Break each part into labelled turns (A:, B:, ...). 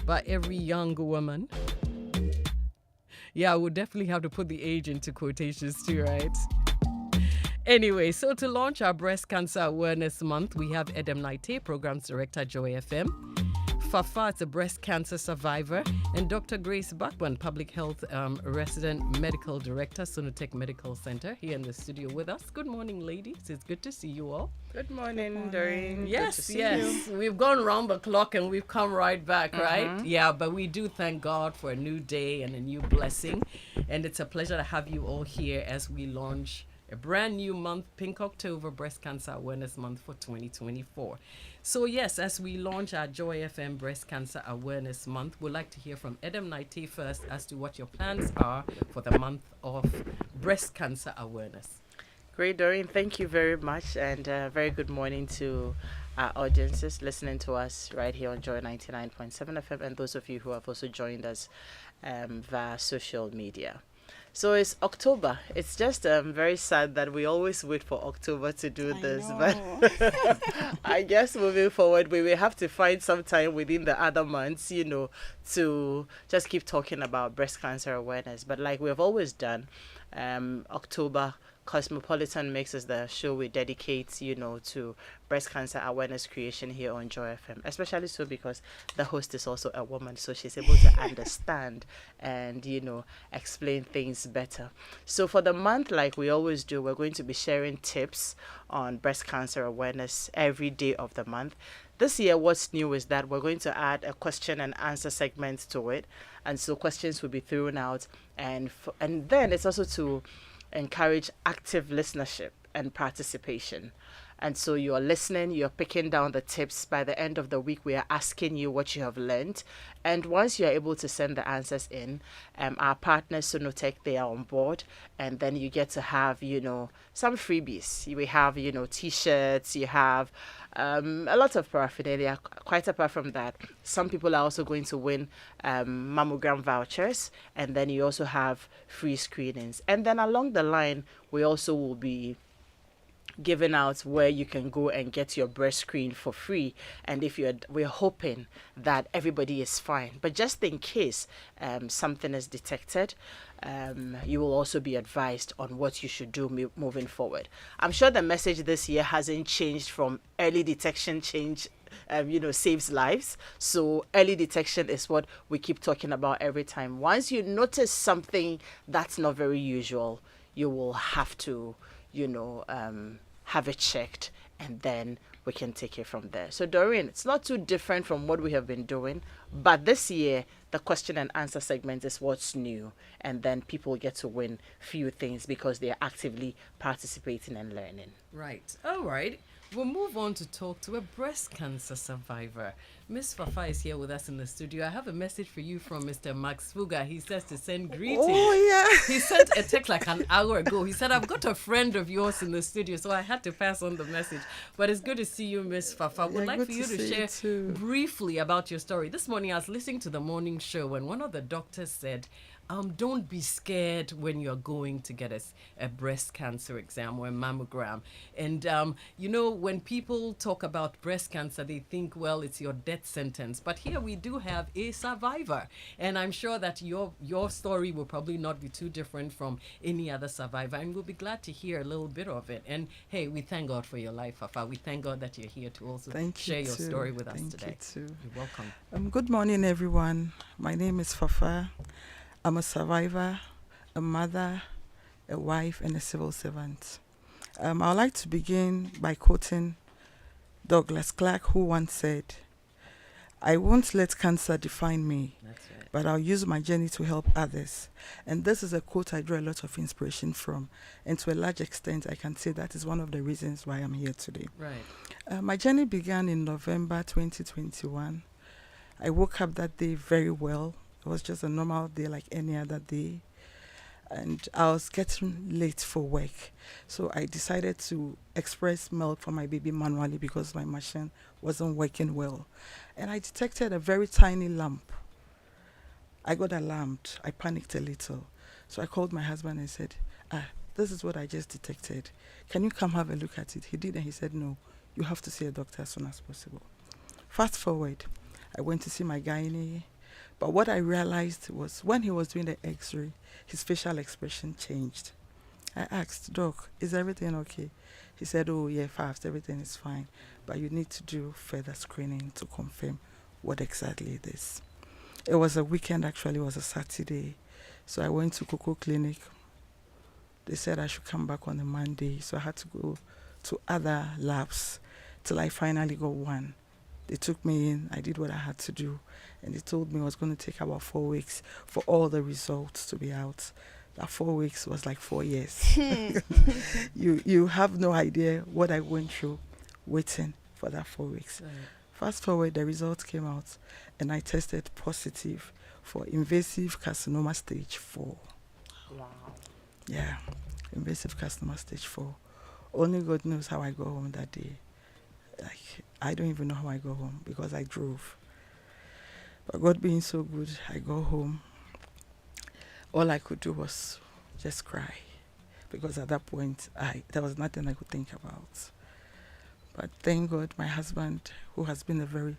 A: But every young woman, yeah, we'll definitely have to put the age into quotations too, right? Anyway, so to launch our Breast Cancer Awareness Month, we have Edem Naite, Programs Director, Joy FM. Fafa is a breast cancer survivor, and Dr. Grace Bachman, Public Health Resident Medical Director, Sonotech Medical Center, here in the studio with us. Good morning, ladies. It's good to see you all.
B: Good morning, Doreen.
A: Yes,
B: good to see
A: yes.
B: you.
A: We've gone round the clock and we've come right back, right? Yeah, but we do thank God for a new day and a new blessing. And it's a pleasure to have you all here as we launch a brand new month, Pink October Breast Cancer Awareness Month for 2024. So yes, as we launch our Joy FM Breast Cancer Awareness Month, we'd like to hear from Edem Naite first as to what your plans are for the month of breast cancer awareness.
B: Great, Doreen. Thank you very much, and very good morning to our audiences listening to us right here on Joy 99.7 FM, and those of you who have also joined us via social media. So it's October. It's just very sad that we always wait for October to do this. But I guess moving forward, we will have to find some time within the other months, to just keep talking about breast cancer awareness. But like we've always done, October, Cosmopolitan makes us the show we dedicate, to breast cancer awareness creation here on Joy FM. Especially so because the host is also a woman, so she's able to understand and, explain things better. So for the month, like we always do, we're going to be sharing tips on breast cancer awareness every day of the month. This year, what's new is that we're going to add a question and answer segment to it. And so questions will be thrown out. And then it's also to encourage active listenership and participation. And so you're listening, you're picking down the tips. By the end of the week, we are asking you what you have learned. And once you're able to send the answers in, our partners, Sonotech, they are on board. And then you get to have, some freebies. We have, T-shirts, you have a lot of paraphernalia. Quite apart from that, some people are also going to win mammogram vouchers. And then you also have free screenings. And then along the line, we also will be giving out where you can go and get your breast screen for free. And we're hoping that everybody is fine, but just in case something is detected, you will also be advised on what you should do moving forward. I'm sure the message this year hasn't changed from early detection saves lives. So early detection is what we keep talking about every time. Once you notice something that's not very usual, you will have to have it checked, and then we can take it from there. So Doreen, it's not too different from what we have been doing, but this year the question and answer segment is what's new, and then people get to win few things because they are actively participating and learning.
A: Right. All right. We'll move on to talk to a breast cancer survivor. Miss Fafa is here with us in the studio. I have a message for you from Mr. Max Fuga. He says to send greetings.
C: Oh, yeah.
A: He sent a text like an hour ago. He said, I've got a friend of yours in the studio, so I had to pass on the message. But it's good to see you, Miss Fafa. Would like for you to share briefly about your story. This morning, I was listening to the morning show, and one of the doctors said, don't be scared when you're going to get a breast cancer exam or a mammogram. And, when people talk about breast cancer, they think, well, it's your death sentence. But here we do have a survivor. And I'm sure that your story will probably not be too different from any other survivor. And we'll be glad to hear a little bit of it. And, hey, we thank God for your life, Fafa. We thank God that you're here to also share your story with us today.
C: Thank you, too.
A: You're welcome.
C: Good morning, everyone. My name is Fafa. I'm a survivor, a mother, a wife, and a civil servant. I would like to begin by quoting Douglas Clark, who once said, I won't let cancer define me, but I'll use my journey to help others. And this is a quote I draw a lot of inspiration from. And to a large extent, I can say that is one of the reasons why I'm here today.
A: Right.
C: My journey began in November 2021. I woke up that day very well. It was just a normal day like any other day. And I was getting late for work. So I decided to express milk for my baby manually because my machine wasn't working well. And I detected a very tiny lump. I got alarmed. I panicked a little. So I called my husband and said, this is what I just detected. Can you come have a look at it? He did, and he said, no, you have to see a doctor as soon as possible. Fast forward, I went to see my gynae. But what I realized was when he was doing the x-ray, his facial expression changed. I asked, Doc, is everything okay? He said, oh yeah, fast, everything is fine. But you need to do further screening to confirm what exactly it is. It was a weekend, actually, it was a Saturday. So I went to Coco Clinic. They said I should come back on a Monday. So I had to go to other labs till I finally got one. They took me in, I did what I had to do, and they told me it was going to take about 4 weeks for all the results to be out. That 4 weeks was like 4 years. You have no idea what I went through waiting for that 4 weeks. Right. Fast forward, the results came out, and I tested positive for invasive carcinoma stage 4.
B: Wow.
C: Yeah, invasive carcinoma stage 4. Only God knows how I got home that day. Like, I don't even know how I got home because I drove. But God being so good, I got home. All I could do was just cry because at that point, there was nothing I could think about. But thank God, my husband, who has been a very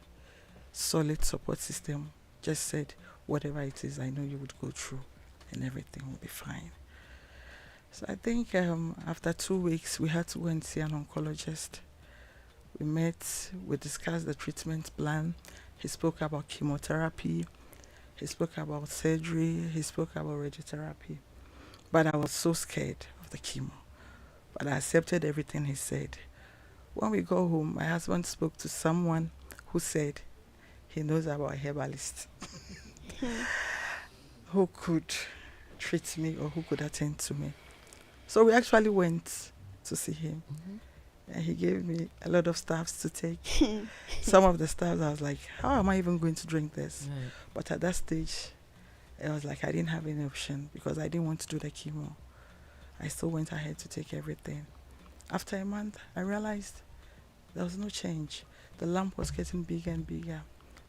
C: solid support system, just said, whatever it is, I know you would go through and everything will be fine. So I think after 2 weeks, we had to go and see an oncologist. We met, we discussed the treatment plan. He spoke about chemotherapy. He spoke about surgery. He spoke about radiotherapy. But I was so scared of the chemo. But I accepted everything he said. When we go home, my husband spoke to someone who said he knows about a herbalist who could treat me or who could attend to me. So we actually went to see him. Mm-hmm. And he gave me a lot of stuffs to take. Some of the stuffs I was like, how am I even going to drink this? Right. But at that stage, it was like I didn't have any option because I didn't want to do the chemo. I still went ahead to take everything. After a month, I realized there was no change. The lump was getting bigger and bigger.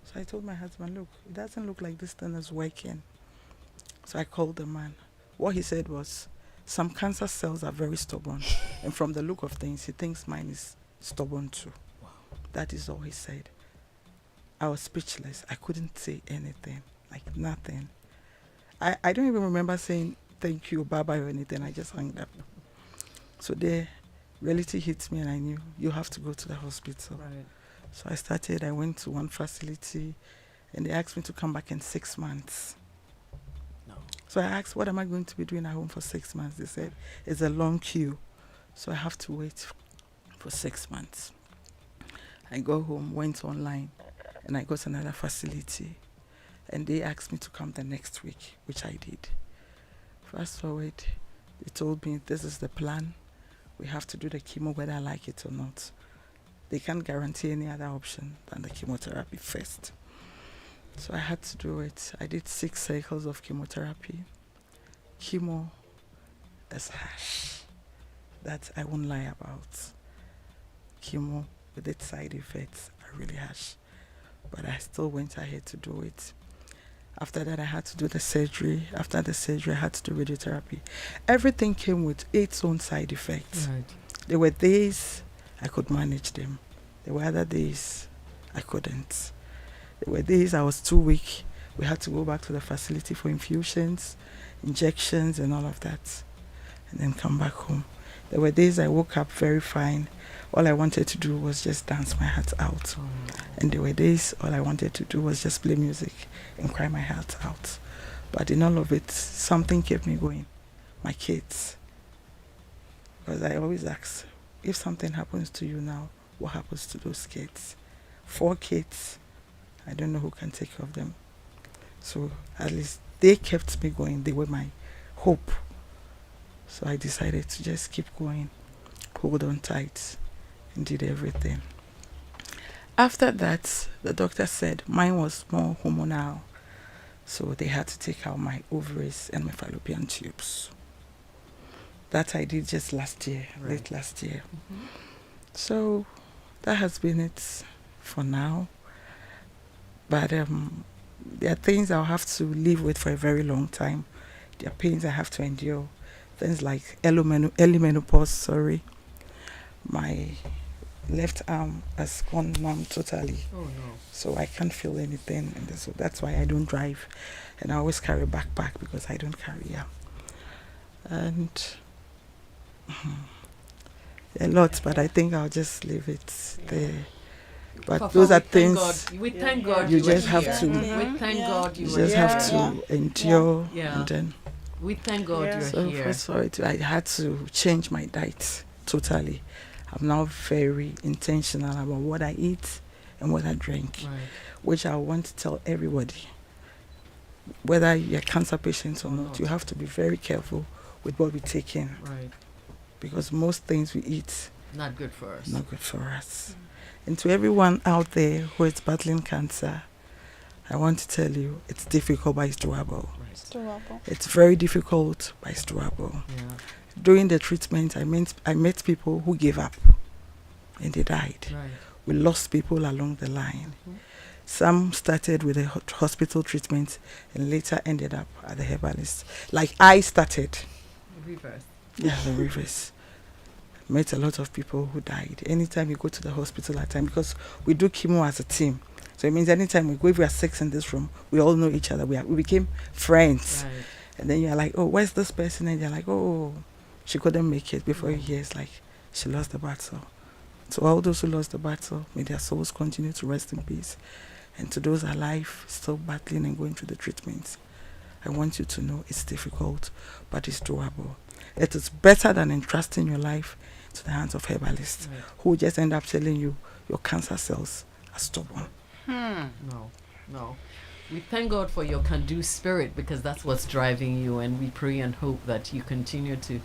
C: So I told my husband, look, it doesn't look like this thing is working. So I called the man. What he said was, some cancer cells are very stubborn. And from the look of things, he thinks mine is stubborn too. Wow. That is all he said. I was speechless. I couldn't say anything, like nothing. I don't even remember saying thank you, bye-bye or anything. I just hung up. So the reality hit me and I knew you have to go to the hospital. Right. So I went to one facility and they asked me to come back in 6 months. So I asked, what am I going to be doing at home for 6 months? They said, it's a long queue. So I have to wait for 6 months. I go home, went online, and I got another facility. And they asked me to come the next week, which I did. Fast forward, they told me, this is the plan. We have to do the chemo whether I like it or not. They can't guarantee any other option than the chemotherapy first. So I had to do it. I did 6 cycles of chemotherapy. Chemo is harsh. That I won't lie about. Chemo with its side effects are really harsh. But I still went ahead to do it. After that, I had to do the surgery. After the surgery, I had to do radiotherapy. Everything came with its own side effects. Right. There were days I could manage them. There were other days I couldn't. There were days I was too weak. We had to go back to the facility for infusions, injections, and all of that, and then come back home. There were days I woke up very fine. All I wanted to do was just dance my heart out. And there were days all I wanted to do was just play music and cry my heart out. But in all of it, something kept me going. My kids. Because I always ask, if something happens to you now, what happens to those kids? 4 kids. I don't know who can take care of them. So at least they kept me going. They were my hope. So I decided to just keep going, hold on tight, and did everything. After that, the doctor said mine was more hormonal. So they had to take out my ovaries and my fallopian tubes. That I did just last year, right. Late last year. Mm-hmm. So that has been it for now. But there are things I'll have to live with for a very long time. There are pains I have to endure. Things like early menopause, my left arm has gone numb totally.
A: Oh no.
C: So I can't feel anything, and so that's why I don't drive, and I always carry a backpack because I don't carry. Yeah, and a lot, but I think I'll just leave it there. But
A: Papa,
C: those are
A: thank
C: things
A: God. We thank God
C: you
A: were
C: just have
A: here.
C: to.
A: We thank God
C: You
A: were
C: just
A: here.
C: have to endure,
A: Yeah.
C: and then.
A: We thank God you're
C: So
A: here.
C: first of all, I had to change my diet totally. I'm now very intentional about what I eat and what I drink,
A: Right.
C: which I want to tell everybody. Whether you're a cancer patient or not, you have to be very careful with what we take in,
A: Right.
C: because most things we eat
A: Not good for us.
C: not good for us. And to everyone out there who is battling cancer, I want to tell you, it's difficult, but it's doable.
A: Right.
D: It's doable.
C: It's very difficult, but it's doable.
A: Yeah.
C: During the treatment, I met people who gave up and they died.
A: Right.
C: We lost people along the line.
A: Mhm.
C: Some started with a hospital treatment and later ended up at the herbalist. Like I started.
A: Reverse.
C: Yeah, the reverse. Met a lot of people who died. Anytime you go to the hospital at time, because we do chemo as a team. So it means anytime we go, if we are 6 in this room, we all know each other. We became friends.
A: Right.
C: And then you're like, oh, where's this person? And you're like, oh, she couldn't make it. Before you hear, it's like, she lost the battle. To all those who lost the battle, may their souls continue to rest in peace. And to those alive, still battling and going through the treatments, I want you to know it's difficult, but it's doable. It is better than entrusting your life to the hands of herbalists,
A: Right.
C: who just end up telling you your cancer cells are stubborn.
A: No, no. We thank God for your can-do spirit, because that's what's driving you, and we pray and hope that you continue to,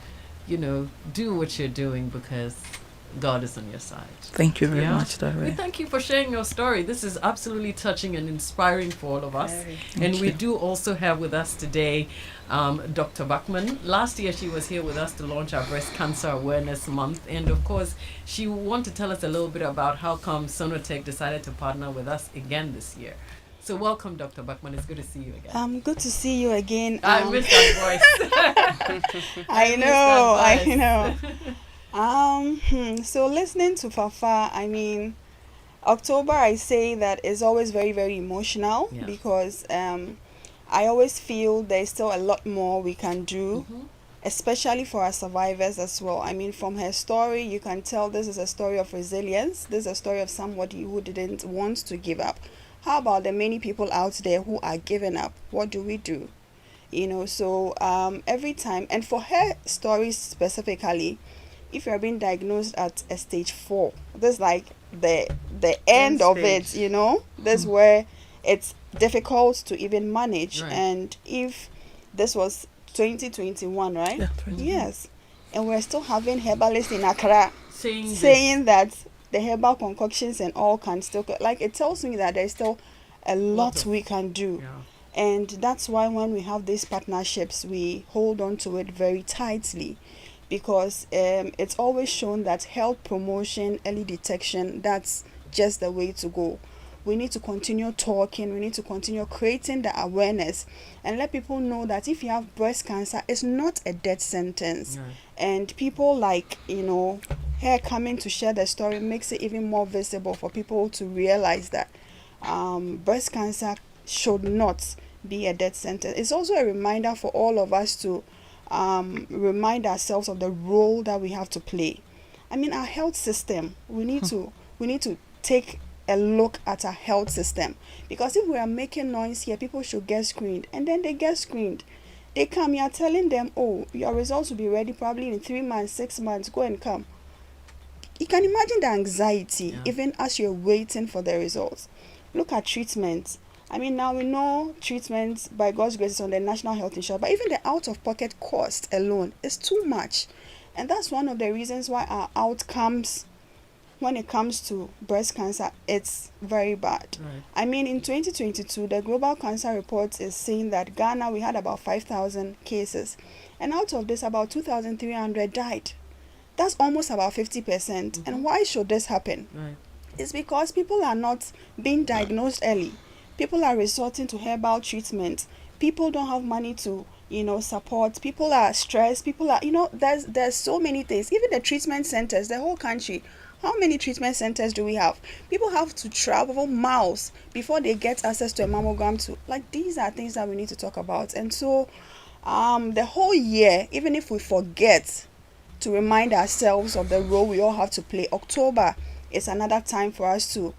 A: do what you're doing, because God is on your side.
C: Thank you very
A: Yeah.
C: much,
A: We
C: Doreen.
A: thank you for sharing your story. This is absolutely touching and inspiring for all of us. And
C: Thank
A: we
C: you.
A: do also have with us today Dr. Bachman. Last year she was here with us to launch our Breast Cancer Awareness Month. And of course, she will want to tell us a little bit about how come Sonotech decided to partner with us again this year. So welcome, Dr. Bachman. It's good to see you again.
D: Good to see you again.
A: I miss that voice.
D: I
A: miss
D: know,
A: that
D: I
A: voice.
D: know. So listening to Fafa, I mean, October, I say that is always very, very emotional,
A: Yeah.
D: because I always feel there's still a lot more we can do,
A: Mhm.
D: especially for our survivors as well. I mean, from her story, you can tell this is a story of resilience. This is a story of somebody who didn't want to give up. How about the many people out there who are giving up? What do we do? So every time, and for her story specifically, if you're being diagnosed at a stage 4, this is like the end of it,
B: stage.
D: This where it's difficult to even manage.
A: Right.
D: And if this was 2021, right?
C: Yeah,
D: Yes. And we're still having herbalists in Accra
A: Saying
D: that the herbal concoctions and all can still, like, it tells me that there's still a lot we can do.
A: Yeah.
D: And that's why when we have these partnerships, we hold on to it very tightly, because it's always shown that health promotion, early detection, that's just the way to go. We need to continue talking, we need to continue creating the awareness, and let people know that if you have breast cancer, it's not a death sentence.
A: Right.
D: And people like, her coming to share the story makes it even more visible for people to realize that breast cancer should not be a death sentence. It's also a reminder for all of us to remind ourselves of the role that we have to play. I mean, our health system, we need to take a look at our health system, because if we are making noise here, people should get screened, and then they get screened. They come, you are telling them, oh, your results will be ready probably in 3 months, 6 months, go and come. You can imagine the anxiety, even as you're waiting for the results. Look at treatments. I mean, now we know treatments, by God's grace, is on the National Health Insurance, but even the out-of-pocket cost alone is too much. And that's one of the reasons why our outcomes, when it comes to breast cancer, it's very bad.
A: Right.
D: I mean, in 2022, the Global Cancer Report is saying that Ghana, we had about 5,000 cases. And out of this, about 2,300 died. That's almost about 50%. And why should this happen?
A: Right.
D: It's because people are not being diagnosed early. People are resorting to herbal treatment. People don't have money to, support. People are stressed. People are, there's so many things. Even the treatment centers, the whole country, How many treatment centers do we have? People have to travel miles before they get access to a mammogram. To like, these are things that we need to talk about. And so the whole year, even if we forget to remind ourselves of the role we all have to play, October is another time for us to,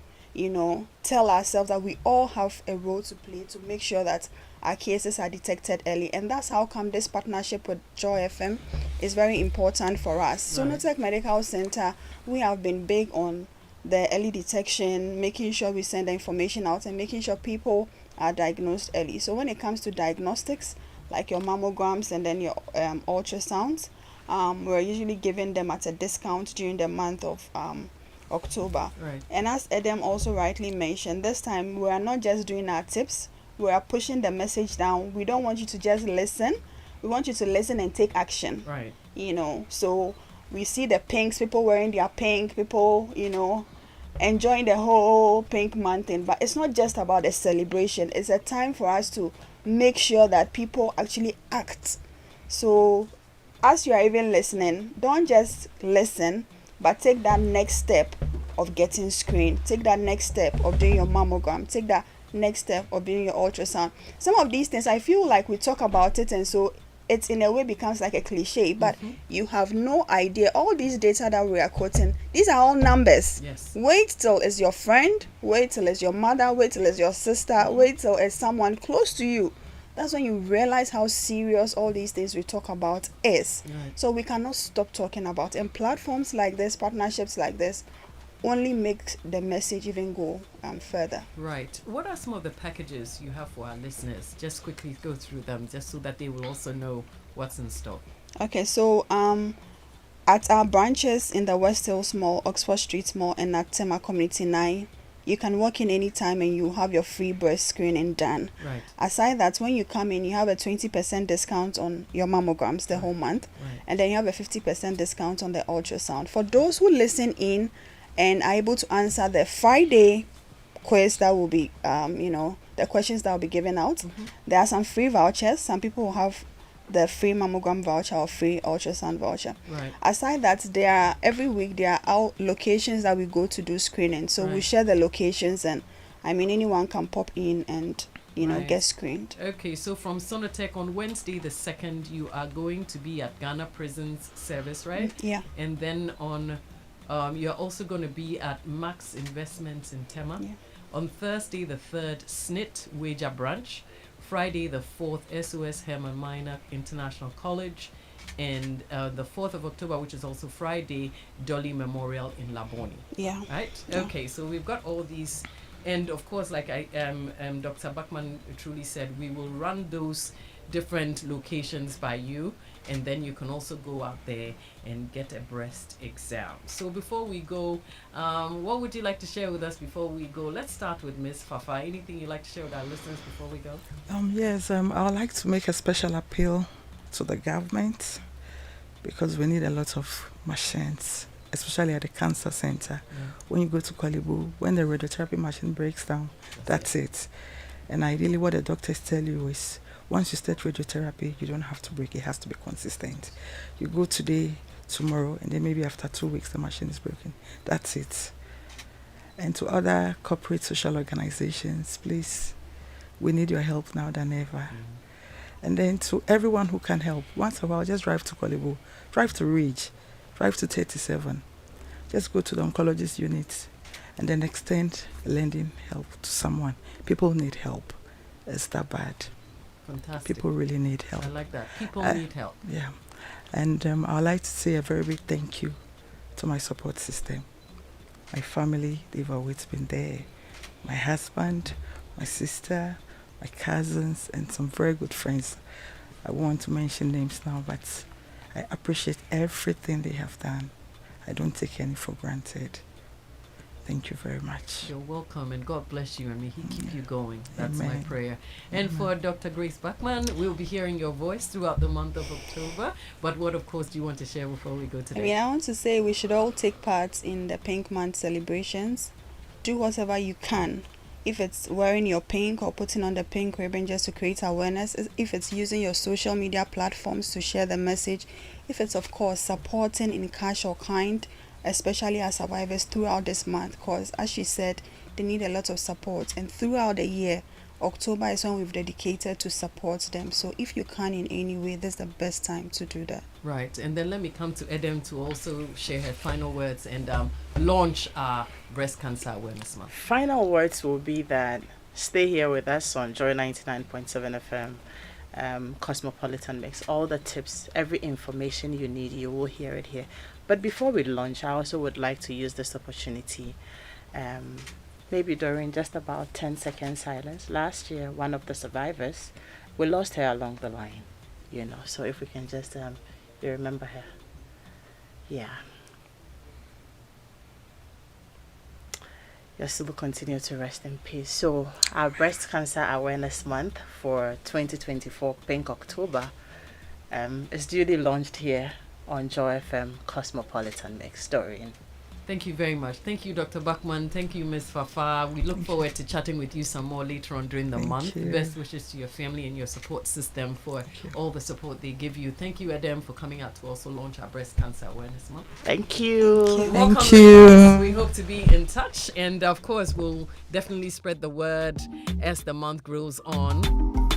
D: tell ourselves that we all have a role to play to make sure that our cases are detected early. And that's how come this partnership with Joy FM is very important for us.
A: Right.
D: Sonotech Medical Center, we have been big on the early detection, making sure we send the information out and making sure people are diagnosed early. So when it comes to diagnostics, like your mammograms and then your ultrasounds, we're usually giving them at a discount during the month of October.
A: Right.
D: And as Edem also rightly mentioned, this time we are not just doing our tips, we are pushing the message down. We don't want you to just listen. We want you to listen and take action.
A: Right.
D: So we see the pinks, people wearing their pink, people, enjoying the whole pink month thing. But it's not just about a celebration. It's a time for us to make sure that people actually act. So as you are even listening, don't just listen, but take that next step of getting screened. Take that next step of doing your mammogram. Take that next step of doing your ultrasound. Some of these things, I feel like we talk about it and so it in a way becomes like a cliche, but you have no idea. All these data that we are quoting, these are all numbers.
A: Yes.
D: Wait till it's your friend, wait till it's your mother, wait till it's your sister, wait till it's someone close to you. That's when you realize how serious all these things we talk about is.
A: Right.
D: So we cannot stop talking about it. And platforms like this, partnerships like this, only makes the message even go further.
A: Right. What are some of the packages you have for our listeners? Just quickly go through them, just so that they will also know what's in store.
D: Okay, so at our branches in the West Hills Mall, Oxford Street Mall, and at Tema Community 9, you can walk in anytime and you have your free breast screening done.
A: Right.
D: Aside that, when you come in, you have a 20% discount on your mammograms the whole month.
A: Right.
D: And then you have a 50% discount on the ultrasound. For those who listen in and are able to answer the Friday quiz that will be, the questions that will be given out, there are some free vouchers. Some people will have the free mammogram voucher or free ultrasound voucher.
A: Right.
D: Aside that, every week there are our locations that we go to do screening. So we
A: Right.
D: share the locations, and anyone can pop in and
A: Right.
D: get screened.
A: Okay, so from Sonotech on Wednesday the 2nd, you are going to be at Ghana Prisons Service, right?
D: Yeah.
A: And then on, you're also going to be at Max Investments in Tema.
D: Yeah.
A: On Thursday the 3rd, SNIT Wager Branch. Friday the 4th, SOS Herman Minor International College. And the 4th of October, which is also Friday, Dolly Memorial in Laboni.
D: Yeah.
A: Right?
D: Yeah.
A: Okay, so we've got all these. And of course, like Dr. Bachman truly said, we will run those different locations by you, and then you can also go out there and get a breast exam. So before we go, what would you like to share with us before we go? Let's start with Ms. Fafa. Anything you'd like to share with our listeners before we go?
C: Yes, I would like to make a special appeal to the government, because we need a lot of machines, especially at the cancer center. When you go to Kwalibu, when the radiotherapy machine breaks down, that's it. And ideally what the doctors tell you is, once you start radiotherapy, you don't have to break. It has to be consistent. You go today, tomorrow, and then maybe after 2 weeks the machine is broken. That's it. And to other corporate social organizations, please, we need your help now than ever. And then to everyone who can help, once in a while, just drive to Kwalibu, drive to Ridge, drive to 37. Just go to the oncologist unit and then extend lending help to someone. People need help. It's that bad.
A: Fantastic.
C: People really need help.
A: I like that. People need help.
C: Yeah. And I'd like to say a very big thank you to my support system. My family, they've always been there. My husband, my sister, my cousins, and some very good friends. I want to mention names now, but I appreciate everything they have done. I don't take any for granted. Thank you very much.
A: You're welcome, and God bless you, and may He keep you going. That's
C: Amen.
A: my prayer. And for Dr. Grace Bachman, we'll be hearing your voice throughout the month of October. But what, of course, do you want to share before we go today?
D: I want to say we should all take part in the Pink Month celebrations. Do whatever you can. If it's wearing your pink or putting on the pink ribbon just to create awareness, if it's using your social media platforms to share the message, if it's, of course, supporting in cash or kind, especially our survivors throughout this month, because as she said, they need a lot of support, and throughout the year, October is when we've dedicated to support them. So if you can in any way, this is the best time to do that.
A: Right, and then let me come to Edem to also share her final words and launch our Breast Cancer Awareness Month.
B: Final words will be that stay here with us on Joy 99.7 FM, Cosmopolitan Mix. All the tips, every information you need, you will hear it here. But before we launch, I also would like to use this opportunity. Maybe during just about 10 seconds silence. Last year, one of the survivors, we lost her along the line, so if we can just, you remember her? Yeah. Yes, will continue to rest in peace. So our Breast Cancer Awareness Month for 2024, Pink October, is duly launched here on Joy FM Cosmopolitan Mix. Doreen.
A: Thank you very much. Thank you, Dr. Bachman. Thank you, Ms. Fafa. We look forward to chatting with you some more later on during the month. Best wishes to your family and your support system for all the support they give you. Thank you, Edem, for coming out to also launch our Breast Cancer Awareness Month.
B: Thank you.
C: Thank you.
A: We hope to be in touch. And, of course, we'll definitely spread the word as the month grows on.